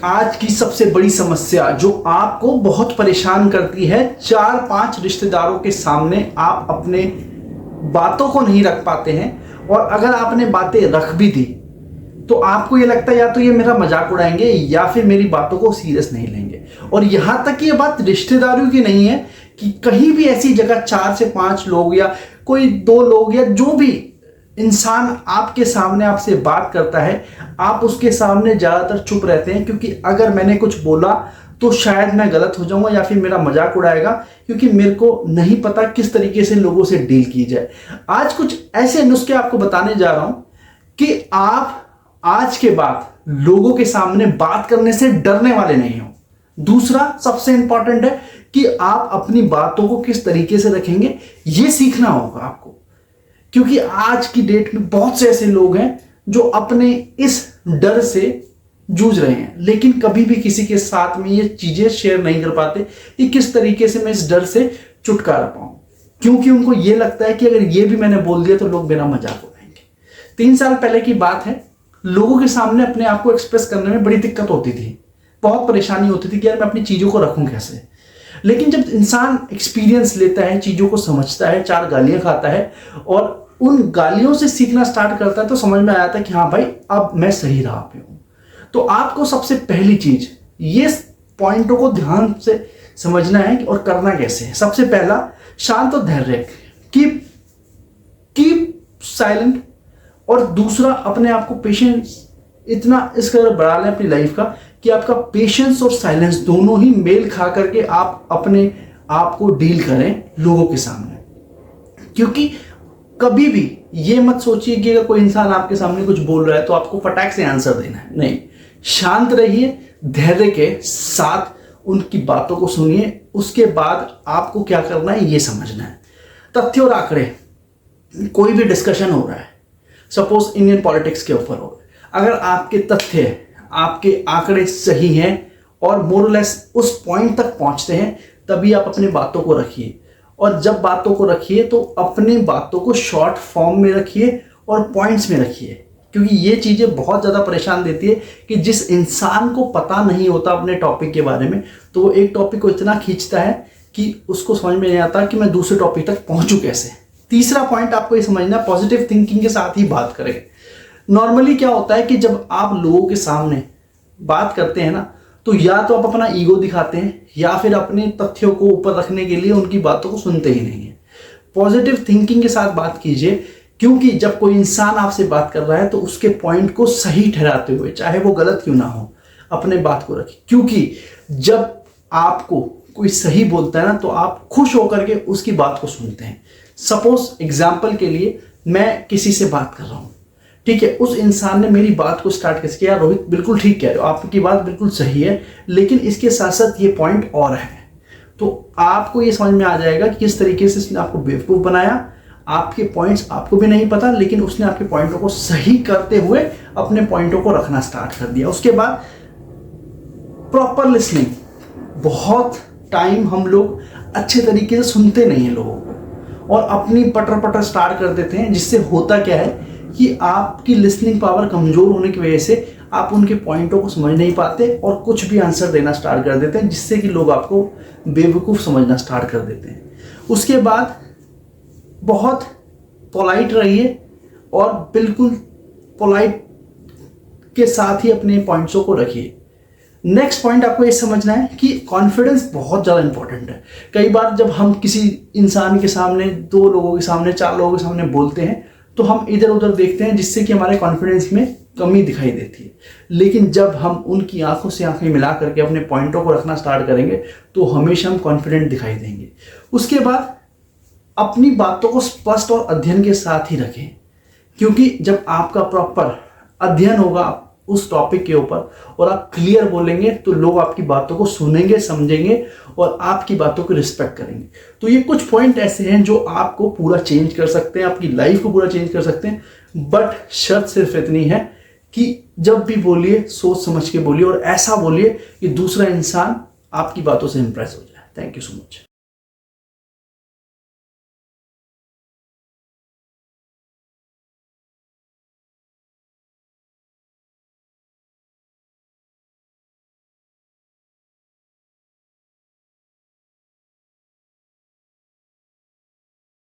आज की सबसे बड़ी समस्या जो आपको बहुत परेशान करती है, 4-5 रिश्तेदारों के सामने आप अपने बातों को नहीं रख पाते हैं, और अगर आपने बातें रख भी दी तो आपको ये लगता है या तो ये मेरा मजाक उड़ाएंगे या फिर मेरी बातों को सीरियस नहीं लेंगे। और यहां तक कि ये बात रिश्तेदारों की नहीं है कि कहीं भी ऐसी जगह 4 से 5 लोग या कोई 2 लोग या जो भी इंसान आपके सामने आपसे बात करता है, आप उसके सामने ज्यादातर चुप रहते हैं, क्योंकि अगर मैंने कुछ बोला तो शायद मैं गलत हो जाऊंगा या फिर मेरा मजाक उड़ाएगा, क्योंकि मेरे को नहीं पता किस तरीके से लोगों से डील की जाए। आज कुछ ऐसे नुस्खे आपको बताने जा रहा हूं कि आप आज के बाद लोगों के सामने बात करने से डरने वाले नहीं हो। दूसरा सबसे इंपॉर्टेंट है कि आप अपनी बातों को किस तरीके से रखेंगे, यह सीखना होगा आपको, क्योंकि आज की डेट में बहुत से ऐसे लोग हैं जो अपने इस डर से जूझ रहे हैं, लेकिन कभी भी किसी के साथ में ये चीजें शेयर नहीं कर पाते कि किस तरीके से मैं इस डर से छुटकारा पाऊं, क्योंकि उनको ये लगता है कि अगर ये भी मैंने बोल दिया तो लोग मेरा मजाक उड़ाएंगे। 3 साल पहले की बात है, लोगों के सामने अपने आप को एक्सप्रेस करने में बड़ी दिक्कत होती थी, बहुत परेशानी होती थी कि यार मैं अपनी चीजों को रखूं कैसे। लेकिन जब इंसान एक्सपीरियंस लेता है, चीजों को समझता है, 4 गालियां खाता है और उन गालियों से सीखना स्टार्ट करता है, तो समझ में आया था कि हाँ भाई अब मैं सही राह पे हूं। तो आपको सबसे पहली चीज ये पॉइंटों को ध्यान से समझना है और करना कैसे है। सबसे पहला, शांत और धैर्य, कीप साइलेंट। और दूसरा, अपने आप को पेशेंस इतना इस कदर बढ़ा लें अपनी लाइफ का कि आपका पेशेंस और साइलेंस दोनों ही मेल खा करके आप अपने आप को डील करें लोगों के सामने। क्योंकि कभी भी ये मत सोचिए कि अगर कोई इंसान आपके सामने कुछ बोल रहा है तो आपको फटाक से आंसर देना है, नहीं। शांत रहिए, धैर्य के साथ उनकी बातों को सुनिए, उसके बाद आपको क्या करना है ये समझना है। तथ्य और आंकड़े, कोई भी डिस्कशन हो रहा है, सपोज इंडियन पॉलिटिक्स के ऊपर हो, अगर आपके तथ्य आपके आंकड़े सही हैं और मोरलेस उस पॉइंट तक पहुंचते हैं, तभी आप अपनी बातों को रखिए। और जब बातों को रखिए तो अपनी बातों को शॉर्ट फॉर्म में रखिए और पॉइंट्स में रखिए, क्योंकि ये चीज़ें बहुत ज़्यादा परेशान देती है कि जिस इंसान को पता नहीं होता अपने टॉपिक के बारे में, तो वो एक टॉपिक को इतना खींचता है कि उसको समझ में नहीं आता कि मैं दूसरे टॉपिक तक पहुंचूं कैसे। तीसरा पॉइंट आपको ये समझना, पॉजिटिव थिंकिंग के साथ ही बात करें। नॉर्मली क्या होता है कि जब आप लोगों के सामने बात करते हैं ना, तो या तो आप अपना ईगो दिखाते हैं या फिर अपने तथ्यों को ऊपर रखने के लिए उनकी बातों को सुनते ही नहीं है। पॉजिटिव थिंकिंग के साथ बात कीजिए, क्योंकि जब कोई इंसान आपसे बात कर रहा है तो उसके पॉइंट को सही ठहराते हुए, चाहे वो गलत क्यों ना हो, अपने बात को रखिए। क्योंकि जब आपको कोई सही बोलता है ना, तो आप खुश होकर के उसकी बात को सुनते हैं। सपोज एग्जाम्पल के लिए मैं किसी से बात कर रहा हूं, ठीक है, उस इंसान ने मेरी बात को स्टार्ट कैसे किया, रोहित बिल्कुल ठीक कह रहे हो, आपकी बात बिल्कुल सही है, लेकिन इसके साथ साथ ये पॉइंट और है। तो आपको ये समझ में आ जाएगा कि किस तरीके से इसने आपको बेवकूफ बनाया। आपके पॉइंट्स आपको भी नहीं पता, लेकिन उसने आपके पॉइंटों को सही करते हुए अपने पॉइंटों को रखना स्टार्ट कर दिया। उसके बाद प्रॉपर लिसनिंग, बहुत टाइम हम लोग अच्छे तरीके से सुनते नहीं हैं लोगों को और अपनी पटर पटर स्टार्ट कर देते हैं, जिससे होता क्या है कि आपकी लिसनिंग पावर कमजोर होने की वजह से आप उनके पॉइंटों को समझ नहीं पाते और कुछ भी आंसर देना स्टार्ट कर देते हैं, जिससे कि लोग आपको बेवकूफ़ समझना स्टार्ट कर देते हैं। उसके बाद बहुत पोलाइट रहिए और बिल्कुल पोलाइट के साथ ही अपने पॉइंट्सों को रखिए। नेक्स्ट पॉइंट आपको ये समझना है कि कॉन्फिडेंस बहुत ज़्यादा इंपॉर्टेंट है। कई बार जब हम किसी इंसान के सामने, 2 लोगों के सामने, 4 लोगों के सामने बोलते हैं तो हम इधर उधर देखते हैं, जिससे कि हमारे कॉन्फिडेंस में कमी दिखाई देती है। लेकिन जब हम उनकी आंखों से आंखें मिला करके अपने पॉइंटों को रखना स्टार्ट करेंगे तो हमेशा हम कॉन्फिडेंट दिखाई देंगे। उसके बाद अपनी बातों को स्पष्ट और अध्ययन के साथ ही रखें, क्योंकि जब आपका प्रॉपर अध्ययन होगा उस टॉपिक के ऊपर और आप क्लियर बोलेंगे तो लोग आपकी बातों को सुनेंगे, समझेंगे और आपकी बातों को रिस्पेक्ट करेंगे। तो ये कुछ पॉइंट ऐसे हैं जो आपको पूरा चेंज कर सकते हैं, आपकी लाइफ को पूरा चेंज कर सकते हैं। बट शर्त सिर्फ इतनी है कि जब भी बोलिए सोच समझ के बोलिए और ऐसा बोलिए कि दूसरा इंसान आपकी बातों से इंप्रेस हो जाए। Thank you so much.